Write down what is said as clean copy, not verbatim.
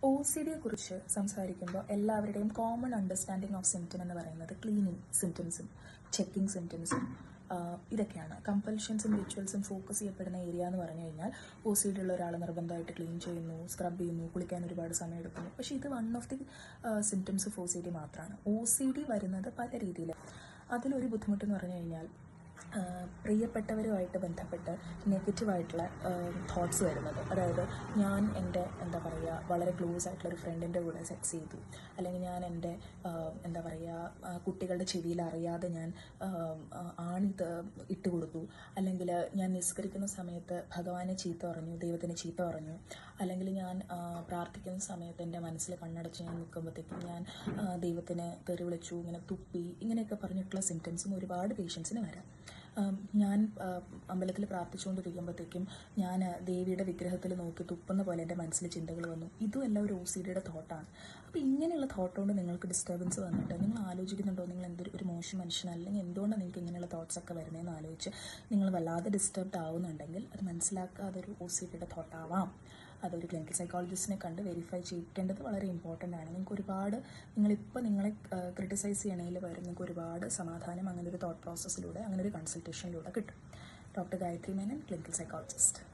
OCD-യെ കുറിച്ച് സംസാരിക്കുമ്പോൾ എല്ലാവരുടെയും കോമൺ അണ്ടർസ്റ്റാൻഡിങ് ഓഫ് സിംറ്റം എന്ന് പറയുന്നത് ക്ലീനിങ് സിംറ്റംസും ചെക്കിങ് സിംറ്റംസും ഇതൊക്കെയാണ്. കമ്പൽഷൻസും റിച്വൽസും ഫോക്കസ് ചെയ്യപ്പെടുന്ന ഏരിയ എന്ന് പറഞ്ഞു കഴിഞ്ഞാൽ OCD ഉള്ള ഒരാൾ നിർബന്ധമായിട്ട് ക്ലീൻ ചെയ്യുന്നു, സ്ക്രബ് ചെയ്യുന്നു, കുളിക്കാൻ ഒരുപാട് സമയം എടുക്കുന്നു. പക്ഷേ ഇത് one of the symptoms of OCD മാത്രമാണ്. OCD വരുന്നത് പല രീതിയിൽ. അതിലൊരു ബുദ്ധിമുട്ടെന്ന് പറഞ്ഞു കഴിഞ്ഞാൽ പ്രിയപ്പെട്ടവരുമായിട്ട് ബന്ധപ്പെട്ട് നെഗറ്റീവായിട്ടുള്ള തോട്ട്സ് വരുന്നത്. അതായത് ഞാൻ എൻ്റെ എന്താ പറയുക വളരെ ക്ലോസ് ആയിട്ടുള്ളൊരു ഫ്രണ്ടിൻ്റെ കൂടെ സെക്സ് ചെയ്തു, അല്ലെങ്കിൽ ഞാൻ എൻ്റെ എന്താ പറയുക കുട്ടികളുടെ ചെവിയിൽ അറിയാതെ ഞാൻ ആണിത് ഇട്ട് കൊടുത്തു, അല്ലെങ്കിൽ ഞാൻ നിസ്കരിക്കുന്ന സമയത്ത് ഭഗവാനെ ചീത്ത പറഞ്ഞു, ദൈവത്തിനെ ചീത്ത പറഞ്ഞു, അല്ലെങ്കിൽ ഞാൻ പ്രാർത്ഥിക്കുന്ന സമയത്ത് എൻ്റെ മനസ്സിൽ കണ്ണടച്ച് ഞാൻ നിൽക്കുമ്പോഴത്തേക്കും ഞാൻ ദൈവത്തിന് തെറി വിളിച്ചു, ഇങ്ങനെ തുപ്പി, ഇങ്ങനെയൊക്കെ പറഞ്ഞിട്ടുള്ള സിംറ്റംസും ഒരുപാട് പേഷ്യൻസിന് വരാം. ഞാൻ അമ്പലത്തിൽ പ്രാർത്ഥിച്ചുകൊണ്ടിരിക്കുമ്പോഴത്തേക്കും ഞാൻ ദേവിയുടെ വിഗ്രഹത്തിൽ നോക്കി തുപ്പുന്ന പോലെ എൻ്റെ മനസ്സിൽ ചിന്തകൾ വന്നു. ഇതും എല്ലാം ഒരു OCD-യുടെ തോട്ടാണ്. അപ്പോൾ ഇങ്ങനെയുള്ള തോട്ട് കൊണ്ട് നിങ്ങൾക്ക് ഡിസ്റ്റർബൻസ് വന്നിട്ട് നിങ്ങൾ ആലോചിക്കുന്നുണ്ടോ നിങ്ങൾ ഒരു മോശം മനുഷ്യനല്ല, അല്ലെങ്കിൽ എന്തുകൊണ്ടാണ് നിങ്ങൾക്ക് ഇങ്ങനെയുള്ള തോട്ട്സൊക്കെ വരുന്നതെന്ന് ആലോചിച്ച് നിങ്ങൾ വല്ലാതെ ഡിസ്റ്റർബ്ഡ് ആവുന്നുണ്ടെങ്കിൽ അത് മനസ്സിലാക്കുക, അതൊരു OCD-യുടെ തോട്ടാവാം. അതൊരു ക്ലിനിക്കൽ സൈക്കോളജിസ്റ്റിനെ കണ്ട് വെരിഫൈ ചെയ്യേണ്ടത് വളരെ ഇമ്പോർട്ടൻ്റ് ആണ്. നിങ്ങൾക്ക് ഒരുപാട് നിങ്ങളിപ്പോൾ നിങ്ങളെ ക്രിട്ടിസൈസ് ചെയ്യണതിൽ പകരം നിങ്ങൾക്ക് ഒരുപാട് സമാധാനം അങ്ങനെ ഒരു തോട്ട് പ്രോസസ്സിലൂടെ, അങ്ങനെ ഒരു കൺസൾട്ടേഷനിലൂടെ കിട്ടും. Doctor Gayathri Menon, clinical psychologist.